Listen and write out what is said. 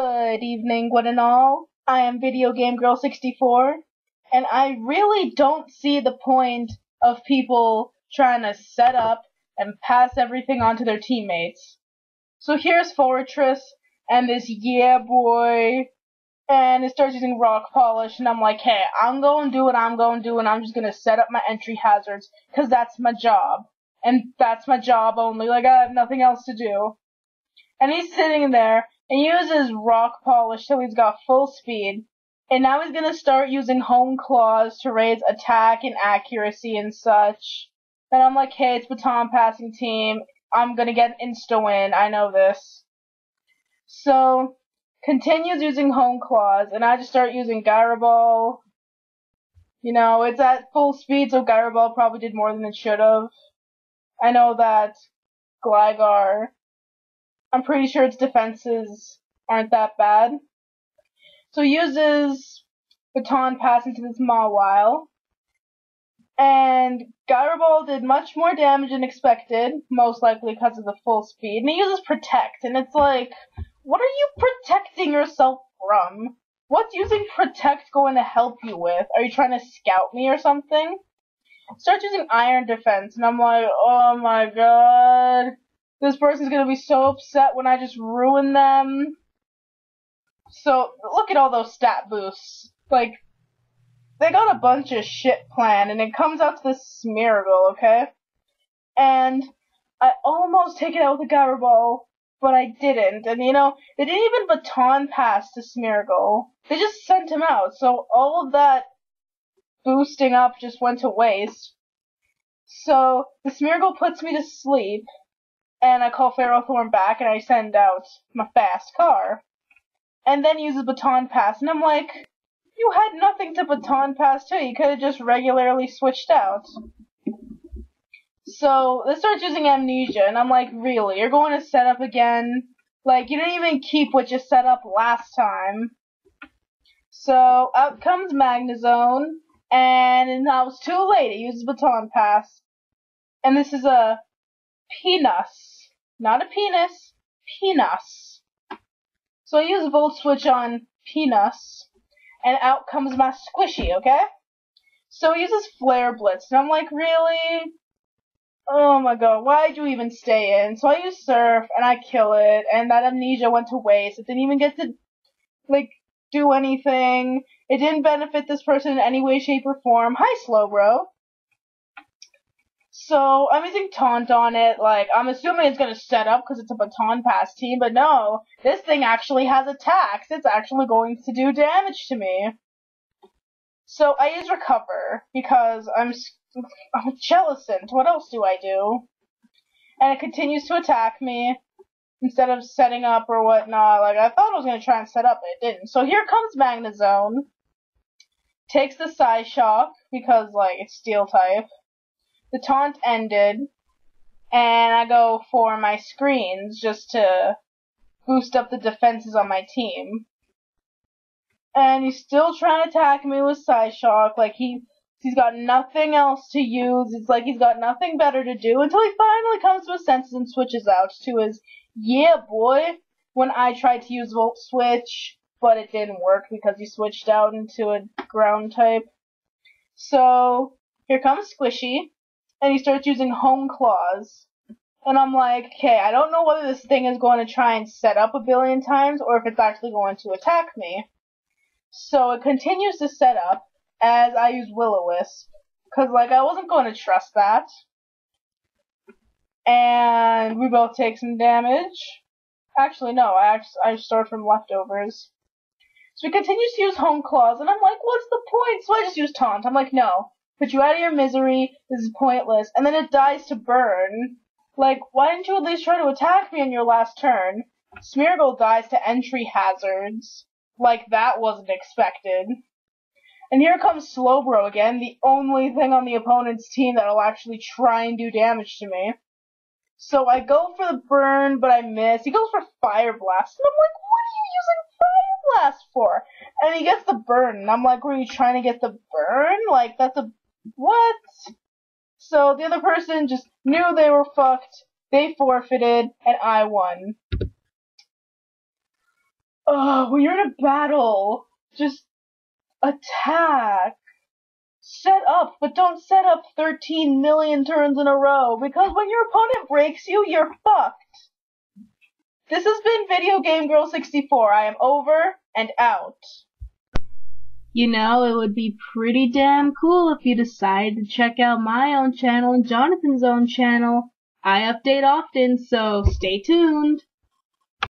Good evening, one and all. I am VideoGameGirl64, and I really don't see the point of people trying to set up and pass everything on to their teammates. So here's Fortress, and this yeah boy, and it starts using rock polish, and I'm like, hey, I'm gonna do what I'm gonna do, and I'm just gonna set up my entry hazards, cause that's my job. And that's my job only, like I have nothing else to do. And he's sitting there, and he uses rock polish till he's got full speed. And now he's gonna start using home claws to raise attack and accuracy and such. And I'm like, hey, it's baton passing team. I'm gonna get an insta-win. I know this. So, continues using home claws, and I just start using Gyro Ball. You know, it's at full speed, so Gyro Ball probably did more than it should have. I know that Gligar, I'm pretty sure its defenses aren't that bad. So he uses Baton Pass into this Mawile. And Gyro Ball did much more damage than expected, most likely because of the full speed. And he uses Protect, and it's like, what are you protecting yourself from? What's using Protect going to help you with? Are you trying to scout me or something? Starts using Iron Defense, and I'm like, oh my god. This person's gonna be so upset when I just ruin them. So, look at all those stat boosts. Like, they got a bunch of shit planned, and it comes out to this Smeargle, okay? And I almost take it out with a Gyro Ball, but I didn't. And, you know, they didn't even baton pass to Smeargle. They just sent him out, so all of that boosting up just went to waste. So, the Smeargle puts me to sleep, and I call Ferrothorn back, and I send out my fast car. And then he uses Baton Pass, and I'm like, you had nothing to Baton Pass to, you could have just regularly switched out. So, they start using Amnesia, and I'm like, really, you're going to set up again? Like, you didn't even keep what you set up last time. So, out comes Magnezone, and now it's too late, it uses Baton Pass. And this is a Penis. Not a penis, Penis. So I use Volt Switch on Penis, and out comes my Squishy, okay? So he uses Flare Blitz, and I'm like, really? Oh my god, why'd you even stay in? So I use Surf, and I kill it, and that Amnesia went to waste. It didn't even get to, like, do anything. It didn't benefit this person in any way, shape, or form. Hi, Slowbro. So, I'm using Taunt on it, like, I'm assuming it's gonna set up because it's a Baton Pass team, but no, this thing actually has attacks, it's actually going to do damage to me. So, I use Recover, because I'm Jellicent, what else do I do? And it continues to attack me, instead of setting up or whatnot, like, I thought I was gonna try and set up, but it didn't. So here comes Magnezone, takes the Psyshock, because, like, it's Steel type. The taunt ended, and I go for my screens just to boost up the defenses on my team. And he's still trying to attack me with Psyshock, like he's got nothing else to use, it's like he's got nothing better to do, until he finally comes to his senses and switches out to his yeah boy, when I tried to use Volt Switch, but it didn't work because he switched out into a ground type. So, here comes Squishy. And he starts using Home Claws. And I'm like, okay, I don't know whether this thing is going to try and set up a billion times, or if it's actually going to attack me. So it continues to set up, as I use Will-O-Wisp. Because, like, I wasn't going to trust that. And we both take some damage. Actually, no, I start from leftovers. So he continues to use Home Claws, and I'm like, what's the point? So I just use Taunt. I'm like, no. Put you out of your misery, this is pointless, and then it dies to burn. Like, why didn't you at least try to attack me on your last turn? Smeargle dies to entry hazards. Like, that wasn't expected. And here comes Slowbro again, the only thing on the opponent's team that'll actually try and do damage to me. So I go for the burn, but I miss. He goes for Fire Blast, and I'm like, what are you using Fire Blast for? And he gets the burn, and I'm like, were you trying to get the burn? Like, that's a... what? So the other person just knew they were fucked, they forfeited, and I won. When you're in a battle, just attack. Set up, but don't set up 13 million turns in a row, because when your opponent breaks you, you're fucked. This has been VideoGameGirl64. I am over and out. You know, it would be pretty damn cool if you decided to check out my own channel and Jonathan's own channel. I update often, so stay tuned.